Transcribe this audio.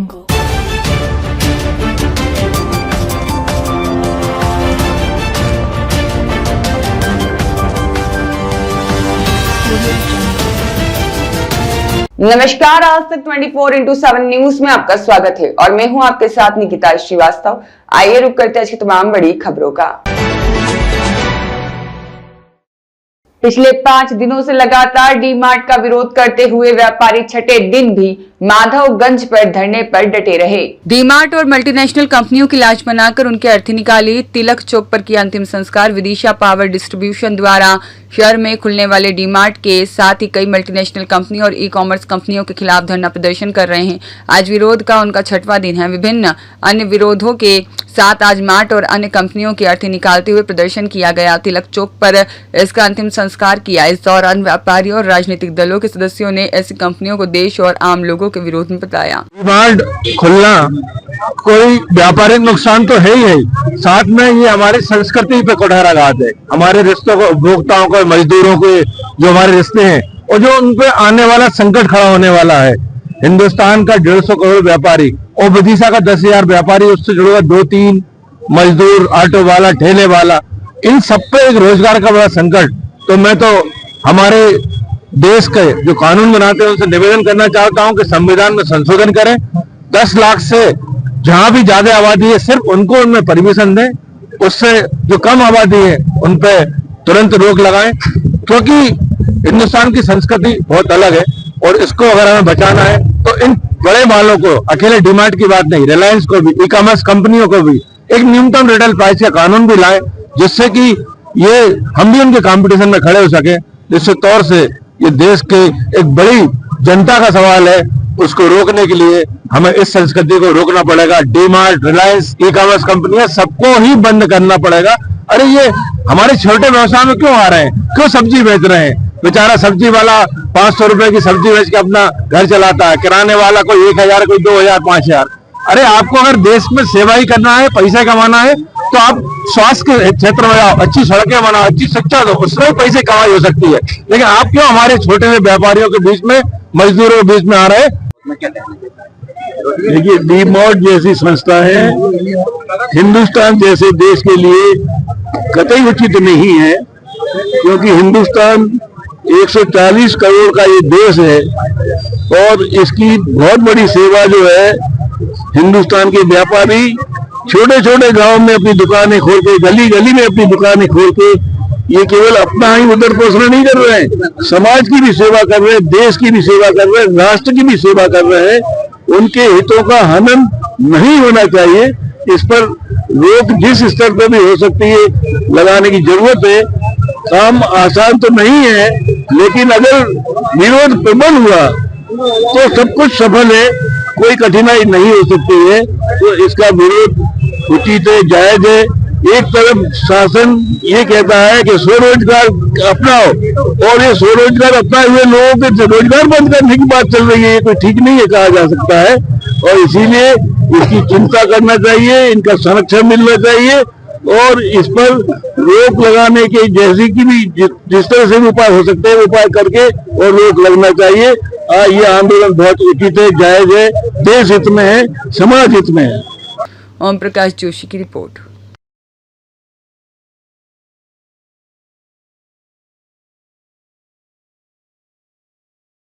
नमस्कार, आज तक 24/7 न्यूज में आपका स्वागत है और मैं हूं आपके साथ निकिता श्रीवास्तव। आइए रुक करते हैं आज की तमाम बड़ी खबरों का। पिछले 5 दिनों से लगातार डी मार्ट का विरोध करते हुए व्यापारी छठे दिन भी माधवगंज पर धरने पर डटे रहे। डी मार्ट और मल्टीनेशनल कंपनियों की लाज बनाकर उनके अर्थी निकाली। तिलक चौक पर किया अंतिम संस्कार। विदिशा पावर डिस्ट्रीब्यूशन द्वारा शहर में खुलने वाले डी मार्ट के साथ ही कई मल्टीनेशनल कंपनी और ई कॉमर्स कंपनियों के खिलाफ धरना प्रदर्शन कर रहे हैं। आज विरोध का उनका 6वां दिन है। विभिन्न अन्य विरोधों के साथ आज मार्ट और अन्य कंपनियों की अर्थी निकालते हुए प्रदर्शन किया गया। तिलक चौक पर इसका अंतिम संस्कार किया। इस दौरान व्यापारी और राजनीतिक दलों के सदस्यों ने ऐसी कंपनियों को देश और आम लोगों के विरोध में बताया। मार्ट खुलना कोई व्यापारिक नुकसान तो है ही है, साथ में ये हमारी संस्कृति पे कुठाराघात है। हमारे रिश्तों को, उपभोक्ताओं को, मजदूरों के जो हमारे रिश्ते हैं और जो उन पे आने वाला संकट खड़ा होने वाला है। हिंदुस्तान का 150 करोड़ व्यापारी और विदिशा का 10,000 व्यापारी, उससे जुड़े 2-3 मजदूर, ऑटो वाला, ठेले वाला, इन सब पे एक रोजगार का बड़ा संकट। तो मैं तो हमारे देश के जो कानून बनाते हैं उनसे निवेदन करना चाहता हूं कि संविधान में संशोधन करें। 10 लाख से जहां भी ज्यादा आबादी है सिर्फ उनको उनमें परमिशन दें, उससे जो कम आबादी है उन पे तुरंत रोक लगाएं, क्योंकि हिंदुस्तान की संस्कृति बहुत अलग है और इसको अगर हमें बचाना है तो इन बड़े मालों को, अकेले डीमार्ट की बात नहीं, रिलायंस को भी, ई कॉमर्स कंपनियों को भी एक न्यूनतम रिटेल प्राइस का कानून भी लाए, जिससे कि ये हम भी उनके कंपटीशन में खड़े हो सके। जिससे तौर से ये देश के एक बड़ी जनता का सवाल है, उसको रोकने के लिए हमें इस संस्कृति को रोकना पड़ेगा। डीमार्ट, रिलायंस, ई कॉमर्स कंपनियां सबको ही बंद करना पड़ेगा। अरे ये हमारे छोटे व्यवसाय में क्यों आ रहे हैं, क्यों सब्जी बेच रहे हैं? बेचारा सब्जी वाला 500 रुपए की सब्जी बेच के अपना घर चलाता है, किराने वाला कोई 1,000, कोई 2,000, 5,000। अरे आपको अगर देश में सेवा ही करना है, पैसा कमाना है, तो आप स्वास्थ्य के क्षेत्र में आओ, अच्छी सड़कें बनाओ, अच्छी शिक्षा दो, उसमें पैसे कमाई हो सकती है। लेकिन आप क्यों हमारे छोटे से व्यापारियों के बीच में, मजदूरों के बीच में आ रहे हैं? देखिए, डी मार्ट जैसी संस्था है हिंदुस्तान जैसे देश के लिए कतई उचित नहीं है, क्योंकि हिंदुस्तान 140 करोड़ का ये देश है और इसकी बहुत बड़ी सेवा जो है, हिंदुस्तान के व्यापारी छोटे छोटे गांव में अपनी दुकानें खोल के, गली गली में अपनी दुकानें खोल के, ये केवल अपना ही उदर पोषण नहीं कर रहे हैं, समाज की भी सेवा कर रहे हैं, देश की भी सेवा कर रहे हैं, राष्ट्र की भी सेवा कर रहे हैं। उनके हितों का हनन नहीं होना चाहिए। इस पर रोक जिस स्तर पर भी हो सकती है लगाने की जरूरत है। काम आसान तो नहीं है, लेकिन अगर विरोध प्रबल हुआ तो सब कुछ सफल है, कोई कठिनाई नहीं हो सकती है। तो इसका विरोध उचित है, जायज है। एक तरफ शासन ये कहता है कि स्वरोजगार अपनाओ और ये स्वरोजगार अपनाए हुए लोगों के रोजगार बंद करने की बात चल रही है, ये कोई ठीक नहीं है कहा जा सकता है। और इसीलिए इसकी चिंता करना चाहिए, इनका संरक्षण मिलना चाहिए और इस पर रोक लगाने के जैसी की भी जिस तरह से भी उपाय हो सकते हैं उपाय करके और रोक लगना चाहिए। ये आंदोलन बहुत उचित है, जायज है, देश हित में है, समाज हित में है। ओम प्रकाश जोशी की रिपोर्ट।